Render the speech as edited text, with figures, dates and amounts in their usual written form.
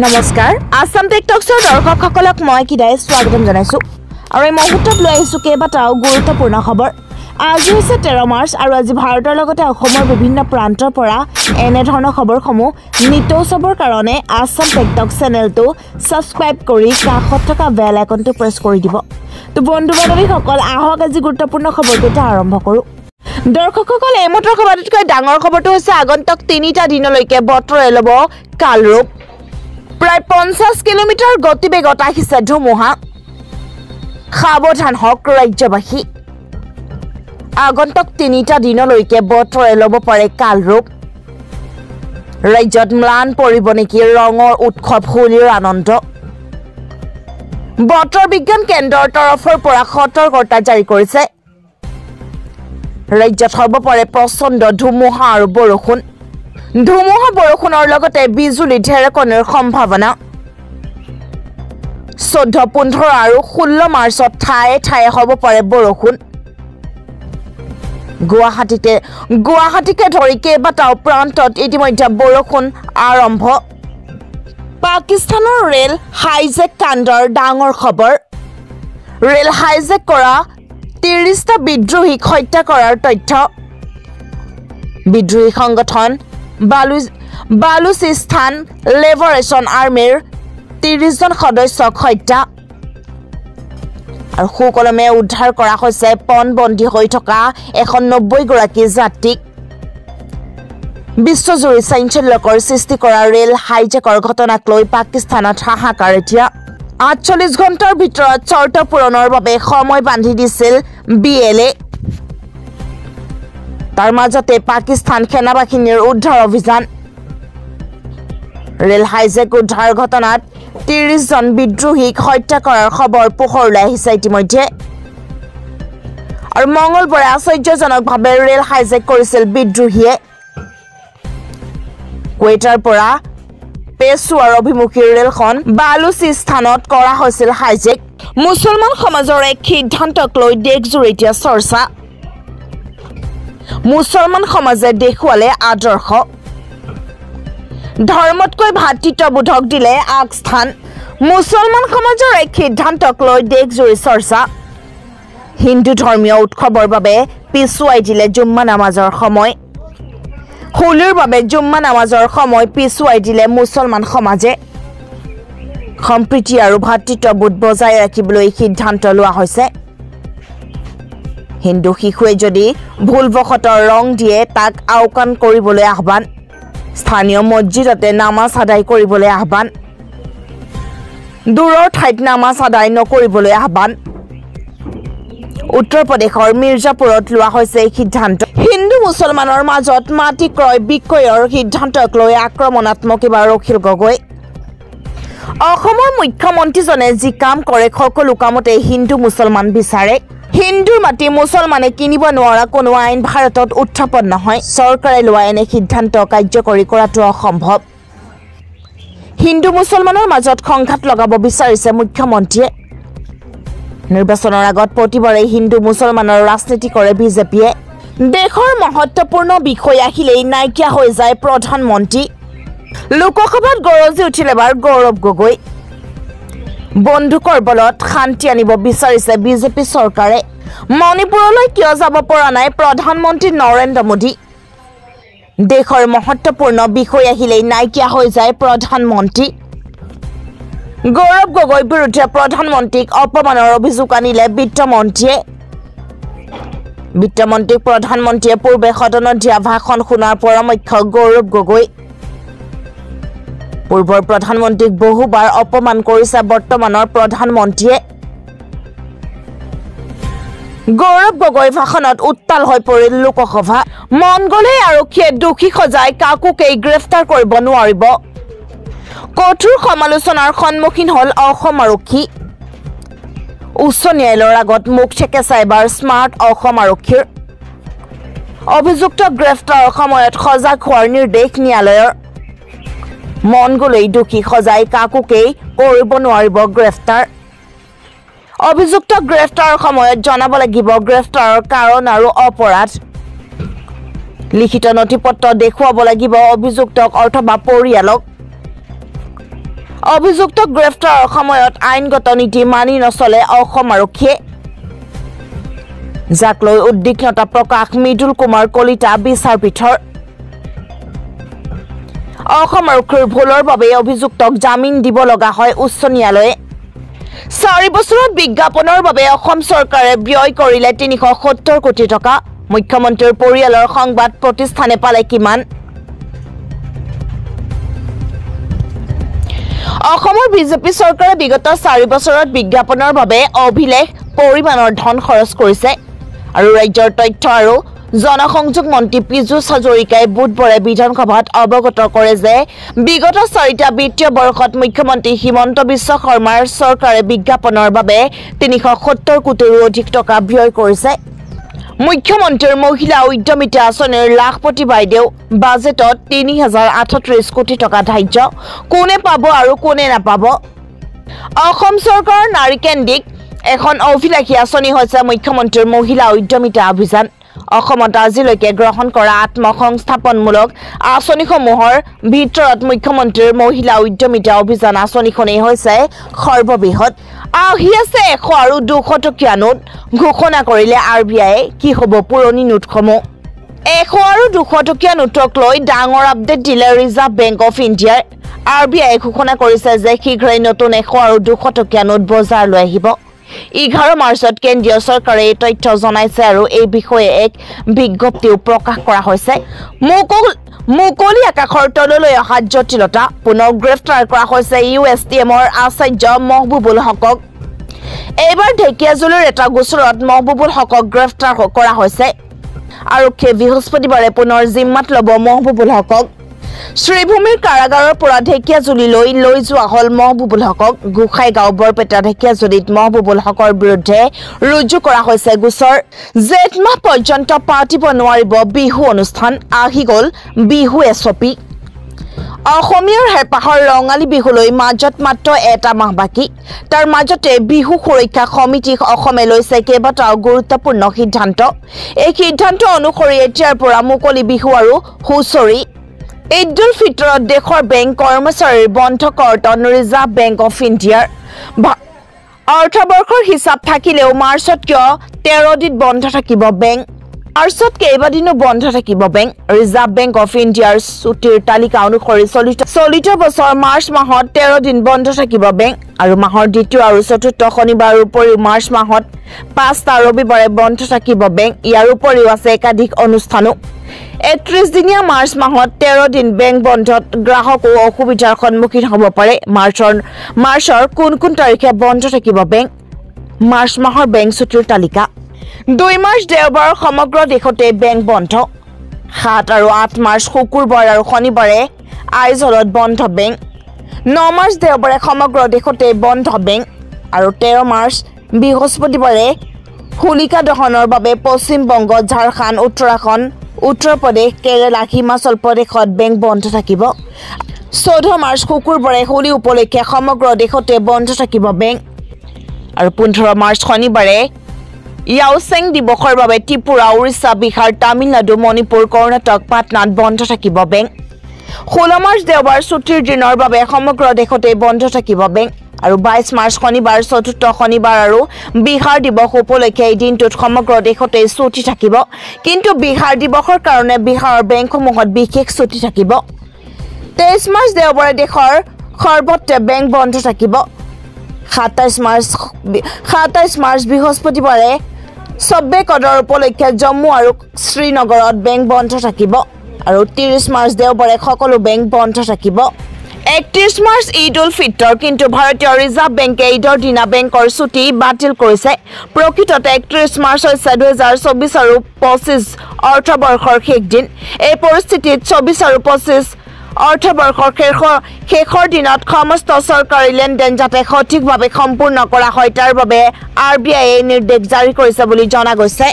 নমস্কাৰ আসাম টেকটক্সৰ দৰ্শকসকলক মই কিদাই স্বাগতম জনাইছো আৰু এই মুহূৰ্তত লৈ আহিছো কেইবাটাও গুৰুত্বপূৰ্ণ খবৰ আজি হৈছে 13 মাৰ্চ আৰু আজি ভাৰতৰ লগতে অসমৰ বিভিন্ন প্ৰান্তৰ পৰা এনে ধৰণৰ খবৰসমূহ নিতৌ চাবৰ কাৰণে আসাম টেকটক চেনেলটো সাবস্ক্ৰাইব কৰি কাষত থকা বেল আইকনটো প্ৰেছ কৰি দিব তো বন্ধু-বান্ধৱীসকল আহক আজি গুৰুত্বপূৰ্ণ খবৰকেইটা আৰম্ভ কৰো দৰ্শকসকল এই মুহূৰ্তৰ খবৰটোতকৈ ডাঙৰ খবৰটো হৈছে আগন্তুক 3টা দিনলৈকে বতৰে ল'ব কালৰূপ প্ৰায় 50 কিলোমিটাৰ গতিবেগত আহিছে ধুমুহা সাৱধান হওক ৰাজ্যবাসী আগন্তুক 3টা দিনলৈকে বতৰে ল'ব পাৰে কালৰূপ ৰাজ্যত ম্লান পৰিব নেকি ৰঙৰ উৎসৱ হোলীৰ আনন্দ বতৰ বিজ্ঞান কেন্দ্ৰৰ তৰফৰ পৰা সতৰ্কতা জাৰি কৰিছে ৰাজ্যত হ'ব পাৰে প্ৰচণ্ড ধুমুহা আৰু বৰষুণ ধুমুহা বৰষুণৰ লগতে বিজুলী ঢেৰেকণিৰ সম্ভাৱনা 14, 15 আৰু 16 মাৰ্চত ঠায়ে ঠায়ে হ'ব পাৰে বৰষুণ গুৱাহাটীকে ধৰি কেইবাটাও প্ৰান্তত ইতিমধ্যে বৰষুণ আৰম্ভ পাকিস্তানৰ ৰেল হাইজেক কাণ্ডৰ ডাঙৰ খবৰ ৰেল হাইজেক কৰা 30টা বিদ্ৰোহীক হত্যা কৰাৰ তথ্য বিদ্ৰোহী সংগঠন বালুচিস্তান লিবাৰেশ্যন আৰ্মিৰ 30 জন সদস্যক হত্যা আৰু সুকলমে উদ্ধাৰ কৰা হৈছে পণবন্দী হৈ থকা 190 গৰাকী যাত্ৰীক বিশ্বজুৰি চাঞ্চল্যকৰ সৃষ্টি কৰা ৰেল হাইজেকৰ ঘটনাক লৈ পাকিস্তানত হাহাকাৰ এতিয়া 48 ঘণ্টাৰ ভিতৰত চৰ্ত পূৰণৰ বাবে সময় বান্ধি দিছিল বিএলএ তাৰ মাজতে পাকিস্তান সেনাবাহিনীৰ উদ্ধাৰ অভিযান ৰেল হাইজেক উদ্ধাৰ ঘটনাত 30 জন বিদ্ৰোহীক হত্যা কৰাৰ খবৰ পোহৰলৈ আহিছে ইতিমধ্যে আৰু মঙলবাৰে আশ্চৰ্যজনকভাৱে ৰেল হাইজেক কৰিছিল বিদ্ৰোহীয়ে কোয়েটাৰ পৰা পেছোৱাৰ অভিমুখী ৰেলখন বালুচিস্তানত কৰা হৈছিল হাইজেক মুছলমান সমাজৰ এক সিদ্ধান্তক লৈ দেশজুৰি এতিয়া চৰ্চা মুছলমান সমাজে দেখুৱালে আদৰ্শ ধৰ্মতকৈ ভাতৃত্ববোধক দিলে আগস্থান মুছলমান সমাজৰ এক সিদ্ধান্তক লৈ দেশজুৰি চৰ্চা হিন্দু ধৰ্মীয় উৎসৱৰ বাবে পিছুৱাই দিলে জুম্মা নামাজৰ সময় হোলীৰ বাবে জুম্মা নামাজৰ সময় পিছুৱাই দিলে মুছলমান সমাজে সম্প্ৰীতি আৰু ভাতৃত্ববোধ বজাই ৰাখিবলৈ সিদ্ধান্ত লোৱা হৈছে হিন্দু শিশুৱে যদি ভুলবশতঃ ৰং দিয়ে তাক আওকাণ কৰিবলৈ আহ্বান স্থানীয় মছজিদতে নামাজ আদায় কৰিবলৈ আহ্বান দূৰৰ ঠাইত নামাজ আদায় নকৰিবলৈ আহ্বান উত্তৰ প্ৰদেশৰ মিৰ্জাপুৰত লোৱা হৈছে এই সিদ্ধান্ত হিন্দু মুছলমানৰ মাজত মাটি ক্ৰয় বিক্ৰয়ৰ সিদ্ধান্তক লৈ আক্ৰমণাত্মক এবাৰ অখিল গগৈ অসমৰ মুখ্যমন্ত্ৰীজনে যি কাম কৰে সকলো কামতে হিন্দু মুছলমান বিচাৰে হিন্দুৰ মাটি মুছলমানে কিনিব নোৱাৰা কোনো আইন ভাৰতত উত্থাপন নহয় চৰকাৰে লোৱা এনে সিদ্ধান্ত কাৰ্যকৰী কৰাটো অসম্ভৱ হিন্দু মুছলমানৰ মাজত সংঘাত লগাব বিচাৰিছে মুখ্যমন্ত্ৰীয়ে নিৰ্বাচনৰ আগত প্ৰতিবাৰে হিন্দু মুছলমানৰ ৰাজনীতি কৰে বিজেপিয়ে দেশৰ মহত্বপূৰ্ণ বিষয় আহিলেই নাইকিয়া হৈ যায় প্ৰধানমন্ত্ৰী লোকসভাত গৰজি উঠিল এবাৰ গৌৰৱ গগৈ বন্দুকৰ বলত শান্তি আনিব বিচাৰিছে বিজেপি চৰকাৰে মণিপুৰলৈ কিয় যাব পৰা নাই প্ৰধানমন্ত্ৰী নৰেন্দ্ৰ মোদী দেশৰ মহত্বপূৰ্ণ বিষয় আহিলেই নাইকিয়া হৈ যায় প্ৰধানমন্ত্ৰী গৌৰৱ গগৈৰ বিৰুদ্ধে প্ৰধানমন্ত্ৰীক অপমানৰ অভিযোগ আনিলে বিত্তমন্ত্ৰীক প্ৰধানমন্ত্ৰীয়ে পূৰ্বে সদনত দিয়া ভাষণ শুনাৰ পৰামৰ্শ গৌৰৱ গগৈ পূৰ্বৰ প্ৰধানমন্ত্ৰীক বহুবাৰ অপমান কৰিছে বৰ্তমানৰ প্ৰধানমন্ত্ৰীয়ে গৌৰৱ গগৈৰ ভাষণত উত্তাল হৈ পৰিল লোকসভা মন গ'লেই আৰক্ষীয়ে দোষী সজাই কাকোকেই গ্ৰেফতাৰ কৰিব নোৱাৰিব কঠোৰ সমালোচনাৰ সন্মুখীন হ'ল অসম আৰক্ষী উচ্চ ন্যায়ালয়ৰ আগত মুখ ঠেকেচা এবাৰ স্মাৰ্ট অসম আৰক্ষীৰ অভিযুক্ত গ্ৰেফতাৰৰ সময়ত সজাগ হোৱাৰ নিৰ্দেশ ন্যায়ালয়ৰ মন গ'লেই দোষী সজাই কাকোকেই কৰিব নোৱাৰিব গ্ৰেফতাৰ অভিযুক্ত গ্ৰেফতাৰৰ সময়ত জনাব লাগিব গ্ৰেফতাৰৰ কাৰণ আৰু অপৰাধ লিখিত নথিপত্ৰ দেখুৱাব লাগিব অভিযুক্তক অথবা পৰিয়ালক অভিযুক্তক গ্ৰেপ্তাৰৰ সময়ত আইনগত নীতি মানি নচলে অসম আৰক্ষীয়ে যাক লৈ উদ্বিগ্নতা প্ৰকাশ মৃদুল কুমাৰ কলিতা বিচাৰপীঠৰ অসম আৰক্ষীৰ ভুলৰ বাবে অভিযুক্তক জামিন দিব লগা হয় উচ্চ ন্যায়ালয়ে 4 বছৰত বিজ্ঞাপনৰ বাবে অসম চৰকাৰে ব্যয় কৰিলে 370 কোটি টকা মুখ্যমন্ত্ৰীৰ পৰিয়ালৰ সংবাদ প্ৰতিষ্ঠানে পালে কিমান অসমৰ বিজেপি চৰকাৰে বিগত 4 বছৰত বিজ্ঞাপনৰ বাবে অভিলেখ পৰিমাণৰ ধন খৰচ কৰিছে আৰু ৰাজ্যৰ তথ্য আৰু জনসংযোগ মন্ত্ৰী পীযুষ হাজৰিকাই বুধবাৰে বিধানসভাত অৱগত কৰে যে বিগত 4টা বিত্তীয় বৰ্ষত মুখ্যমন্ত্ৰী হিমন্ত বিশ্ব শৰ্মাৰ চৰকাৰে বিজ্ঞাপনৰ বাবে 370 কোটিৰো অধিক টকা ব্যয় কৰিছে মুখ্যমন্ত্ৰীৰ মহিলা উদ্যমিতা আঁচনিৰ লাখপতি বাইদেউ বাজেটত 3038 কোটি টকা ধাৰ্য কোনে পাব আৰু কোনে নাপাব অসম চৰকাৰৰ নাৰী কেন্দ্ৰিক এখন অভিলাষী আঁচনি হৈছে মুখ্যমন্ত্ৰীৰ মহিলা উদ্যমিতা অভিযান অসমত আজিলৈকে গ্ৰহণ কৰা আত্মসংস্থাপনমূলক আঁচনিসমূহৰ ভিতৰত মুখ্যমন্ত্ৰীৰ মহিলা উদ্যমিতা অভিযান আঁচনিখনেই হৈছে সৰ্ববৃহৎ আহি আছে 100 আৰু 200 টকীয়া নোট ঘোষণা কৰিলে আৰবিআইয়ে কি হ'ব পুৰণি নোটসমূহ 100 আৰু 200 টকীয়া নোটক লৈ ডাঙৰ আপডেট দিলে ৰিজাৰ্ভ বেংক অফ ইণ্ডিয়াৰ আৰবিআইয়ে ঘোষণা কৰিছে যে শীঘ্ৰেই নতুন 100 আৰু 200 টকীয়া নোট বজাৰলৈ আহিব 11 মাৰ্চত কেন্দ্ৰীয় চৰকাৰে এই তথ্য জনাইছে আৰু এই বিষয়ে এক বিজ্ঞপ্তিও প্ৰকাশ কৰা হৈছে মুকলি আকাশৰ তললৈ অহা জটিলতা পুনৰ গ্ৰেপ্তাৰ কৰা হৈছে ইউএছটিএমৰ আচাৰ্য মহবুবুল হকক এইবাৰ ঢেকিয়াজুলিৰ এটা গোচৰত মহবুবুল হকক গ্ৰেপ্তাৰ কৰা হৈছে আৰক্ষীয়ে বৃহস্পতিবাৰে পুনৰ জিম্মাত ল'ব মহবুবুল হকক শ্ৰীভূমিৰ কাৰাগাৰৰ পৰা ঢেকিয়াজুলিলৈ লৈ যোৱা হল মহবুবুল হকক গোসাইগাঁও বৰপেটা ঢেকিয়াজুলিত মহবুবুল হকৰ বিৰুদ্ধে ৰুজু কৰা হৈছে গোচৰ জেঠ মাহ পৰ্যন্ত পাতিব নোৱাৰিব বিহু অনুষ্ঠান আহি গল বিহু এছপি অসমীয়াৰ হেঁপাহৰ ৰঙালী বিহুলৈ মাজত মাত্ৰ এটা মাহ বাকী তাৰ মাজতে বিহু সুৰক্ষা সমিতি অসমে লৈছে কেইবাটাও গুৰুত্বপূৰ্ণ সিদ্ধান্ত এই সিদ্ধান্ত অনুসৰি এতিয়াৰ পৰা মুকলি বিহু আৰু হুঁচৰি ঈদ উল ফিতৰত দেশৰ বেংক কৰ্মচাৰীৰ বন্ধ কৰ্তন ৰিজাৰ্ভ বেংক অফ ইণ্ডিয়াৰ অৰ্থবৰ্ষৰ হিচাপ থাকিলেও মাৰ্চত কিয় 13 দিন বন্ধ থাকিব বেংক মাৰ্চত কেইবাদিনো বন্ধ থাকিব বেংক ৰিজাৰ্ভ বেংক অফ ইণ্ডিয়াৰ ছুটিৰ তালিকা অনুসৰি চলিত বছৰ মাৰ্চ মাহত 13 দিন বন্ধ থাকিব বেংক আৰু মাহৰ দ্বিতীয় আৰু চতুৰ্থ শনিবাৰৰ উপৰিও মাৰ্চ মাহত 5টা ৰবিবাৰে বন্ধ থাকিব বেংক ইয়াৰ উপৰিও আছে একাধিক অনুষ্ঠানো 31 দিনীয়া মাৰ্চ মাহত 13 দিন বেংক বন্ধত গ্ৰাহকো অসুবিধাৰ সন্মুখীন হ'ব পাৰে মাৰ্চৰ কোন তাৰিখে বন্ধ থাকিব বেংক মাৰ্চ মাহৰ বেংক ছুটিৰ তালিকা 2 মাৰ্চ দেওবাৰ সমগ্ৰ দেশতে বেংক বন্ধ 7 আৰু 8 মাৰ্চ শুকুৰবাৰ আৰু শনিবাৰে আইজলত বন্ধ বেংক 9 মাৰ্চ দেওবাৰে সমগ্ৰ দেশতে বন্ধ বেংক আৰু 13 মাৰ্চ বৃহস্পতিবাৰে হোলিকা দহনৰ বাবে পশ্চিম বংগ ঝাৰখণ্ড উত্তৰাখণ্ড উত্তৰ প্ৰদেশ কেৰালা হিমাচল প্ৰদেশত বেংক বন্ধ থাকিব 14 মাৰ্চ শুকুৰবাৰে হোলী উপলক্ষে সমগ্ৰ দেশতে বন্ধ থাকিব বেংক আৰু 15 মাৰ্চ শনিবাৰে ইয়াওচেং দিৱসৰ বাবে ত্ৰিপুৰা উৰিষ্যা বিহাৰ তামিলনাডু মণিপুৰ কৰ্ণাটক পাটনাত বন্ধ থাকিব বেংক 16 মাৰ্চ দেওবাৰ ছুটিৰ দিনৰ বাবে সমগ্ৰ দেশতে বন্ধ থাকিব বেংক আৰু 22 মাৰ্চ শনিবাৰ চতুৰ্থ শনিবাৰ আৰু বিহাৰ দিৱস উপলক্ষে এই দিনটোত সমগ্ৰ দেশতে ছুটি থাকিব কিন্তু বিহাৰ দিৱসৰ কাৰণে বিহাৰৰ বেংকসমূহত বিশেষ ছুটি থাকিব 23 মাৰ্চ দেওবাৰে দেশৰ সৰ্বত্ৰ বেংক বন্ধ থাকিব 27 মাৰ্চ বৃহস্পতিবাৰে সব্বে কদৰ উপলক্ষে জম্মু আৰু শ্ৰীনগৰত বেংক বন্ধ থাকিব আৰু 30 মাৰ্চ দেওবাৰে সকলো বেংক বন্ধ থাকিব 31 মাৰ্চ ঈদ উল ফিতৰ কিন্তু ভাৰতীয় ৰিজাৰ্ভ বেংকে ঈদৰ দিনা বেংকৰ ছুটি বাতিল কৰিছে প্ৰকৃততে 31 মাৰ্চ হৈছে 2024 আৰু 25 অৰ্থবৰ্ষৰ শেষ দিন এই পৰিস্থিতিত 24 আৰু 25 অৰ্থবৰ্ষৰ শেষৰ দিনত সমস্ত চৰকাৰী লেনদেন যাতে সঠিকভাৱে সম্পূৰ্ণ কৰা হয় তাৰ বাবে আৰবিআইয়ে নিৰ্দেশ জাৰি কৰিছে বুলি জনা গৈছে